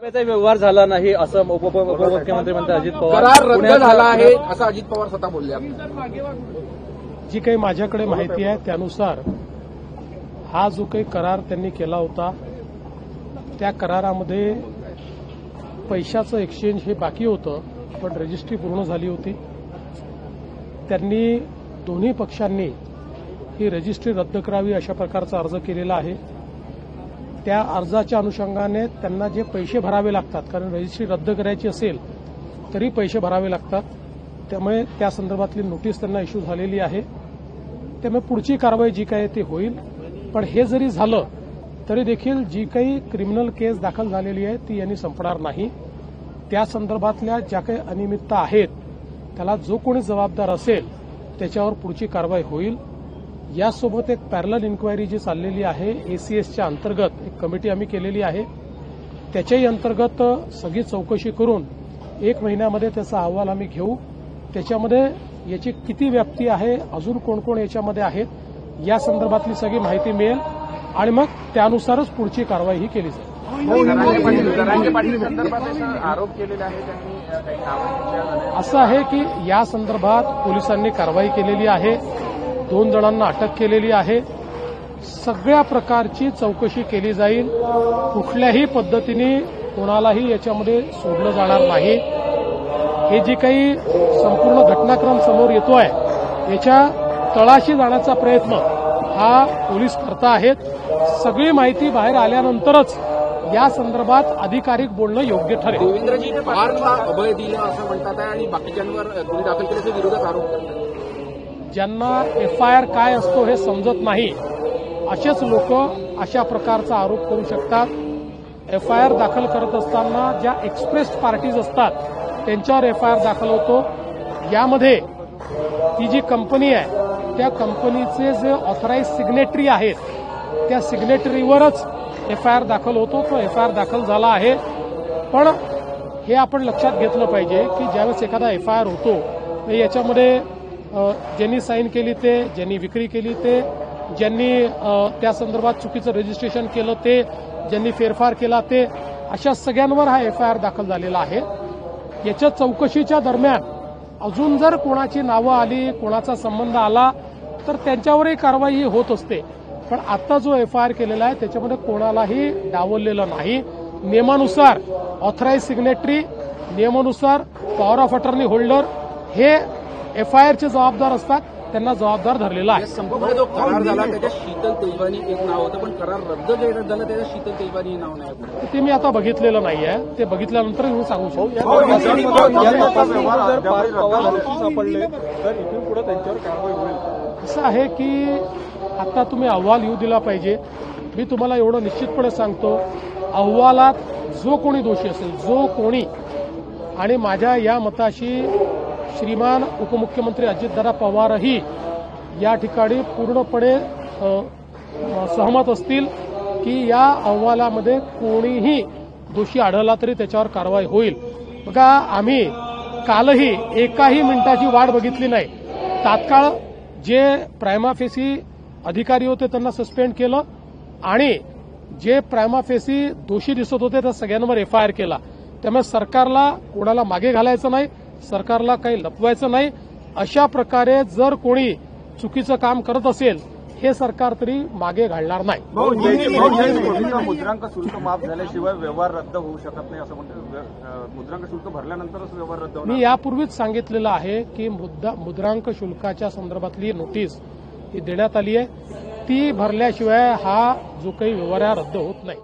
व्यवहार झाला नाही असं उपमुख्यमंत्री म्हणतात अजित पवार. करार रद्द झाला आहे असं अजित पवार स्वतः बोलले. जी काही माझ्याकडे माहिती आहे त्यानुसार हा जो काही करार त्यांनी केला होता त्या करारामध्ये पैशाचं एक्सचेंज हे बाकी होतं, पण रजिस्ट्री पूर्ण झाली होती. त्यांनी दोन्ही पक्षांनी ही रजिस्ट्री रद्द करावी अशा प्रकारचा अर्ज केलेला आहे. त्या अर्जाच्या अनुषंगाने त्यांना जे पैसे भरावे लागतात, कारण रजिस्ट्री रद्द करायची असेल तरी पैसे भरावे लागतात, त्यामुळे त्या संदर्भातली नोटीस त्यांना इश्यू झालेली आहे. त्यामुळे पुढची कारवाई जी काही ती होईल. पण हे जरी झालं तरी देखील जी काही क्रिमिनल केस दाखल झालेली आहे ती यांनी संपणार नाही. त्या संदर्भातल्या ज्या काही अनियमितता आहेत त्याला जो कोणी जबाबदार असेल त्याच्यावर पुढची कारवाई होईल. यासोबत एक पॅरलल इन्क्वायरी जी चाललेली आहे एसीएसच्या अंतर्गत एक कमिटी आम्ही केलेली आहे. त्याच्याही अंतर्गत सगळी चौकशी करून 1 महिन्यामध्ये त्याचा अहवाल आम्ही घेऊ. त्याच्यामध्ये याची किती व्याप्ती आहे, अजून कोण कोण याच्यामध्ये आहेत या संदर्भातली सगळी माहिती मिळेल आणि मग त्यानुसारच पुढची कारवाई ही केली जाईल. आरोप केलेले आहे त्यांनी. असं आहे की या संदर्भात पोलिसांनी कारवाई केलेली आहे. 2 जणांना अटक केलेली आहे. सगळ्या प्रकारची चौकशी केली जाईल. कुठल्याही पद्धतीने कोणालाही याच्यामध्ये सोडलं जाणार नाही. हे जी काही संपूर्ण घटनाक्रम समोर येतोय याच्या तळाशी जाण्याचा प्रयत्न हा पोलीस करता आहेत. सगळी माहिती बाहेर आल्यानंतरच या संदर्भात अधिकारिक बोलणं योग्य ठरेल. देवेंद्रजी पवारला अभय दिलं असं म्हणतात आहे आणि बाकीच्यांवर गुन्हे दाखल केल्याचे विरोधक आरोप करतात. ज्यांना एफआयआर काय असतो हे समजत नाही असेच लोक अशा प्रकारचा आरोप करू शकतात. एफआयआर दाखल करत असताना ज्या एक्सप्रेस पार्टीज असतात त्यांच्यावर एफआयआर दाखल होतो. यामध्ये ती जी कंपनी आहे त्या कंपनीचे जे ऑथराइज सिग्नेटरी आहेत त्या सिग्नेटरीवरच एफआयआर दाखल होतो. तो एफआयआर दाखल झाला आहे. पण हे आपण लक्षात घेतलं पाहिजे की ज्यावेळेस एखादा एफआयआर होतो याच्यामध्ये ज्यांनी साईन केली ते, ज्यांनी विक्री केली ते, ज्यांनी त्या संदर्भात चुकीचं रजिस्ट्रेशन केलं ते, ज्यांनी फेरफार केला ते, अशा सगळ्यांवर हा एफआयआर दाखल झालेला आहे. याच्या चौकशीच्या दरम्यान अजून जर कोणाची नावं आली, कोणाचा संबंध आला तर त्यांच्यावरही कारवाई ही होत असते. पण आता जो एफआयआर केलेला आहे त्याच्यामध्ये कोणालाही डावललेलं नाही. नियमानुसार ऑथराइज सिग्नेटरी, नियमानुसार पॉवर ऑफ अटर्नी होल्डर हे एफआयआरचे जबाबदार असतात, त्यांना जबाबदार धरलेला आहे. संपूर्ण जो करार झाला त्याच्यात शीतल तेजवानी एक नाव होतं, पण करार रद्द झालं त्याच्यात शीतल तेजवानी हे नाव नाही. ते मी आता बघितलेलं नाहीये. ते बघितल्यानंतर मी सांगू शकतो. सापडले तर इथून पुढे त्यांच्यावर कारवाई होईल. असं आहे की आता तुम्ही अहवाल येऊ दिला पाहिजे. मी तुम्हाला एवढं निश्चितपणे सांगतो, अहवालात जो कोणी दोषी असेल, जो कोणी, आणि माझ्या या मताशी श्रीमान उपमुख्यमंत्री अजितदादा पवारही या ठिकाणी पूर्णपणे सहमत असतील की या अहवालामध्ये कोणीही दोषी आढळला तरी त्याच्यावर कारवाई होईल. बघा, आम्ही कालही एकाही मिनिटाची वाट बघितली नाही. तात्काळ जे प्रायमा फेसी अधिकारी होते त्यांना सस्पेंड केलं आणि जे प्रायमा फेसी दोषी दिसत होते त्या सगळ्यांवर एफआयआर केला. त्यामुळे सरकारला कोणाला मागे घालायचं नाही, सरकारला काही लपवायचं नाही. अशा प्रकारे जर कोणी चुकीचं काम करत असेल हे सरकार तरी मागे घालणार नाही. मुद्रांक शुल्क माफ झाल्याशिवाय व्यवहार रद्द होऊ शकत नाही असं म्हणतात. मुद्रांक शुल्क भरल्यानंतरच व्यवहार रद्द होणार. मी यापूर्वीच सांगितलेलं आहे की मुद्रांक शुल्काच्या संदर्भातली नोटीस ही देण्यात आली आहे. ती भरल्याशिवाय हा जो काही व्यवहार रद्द होत नाही.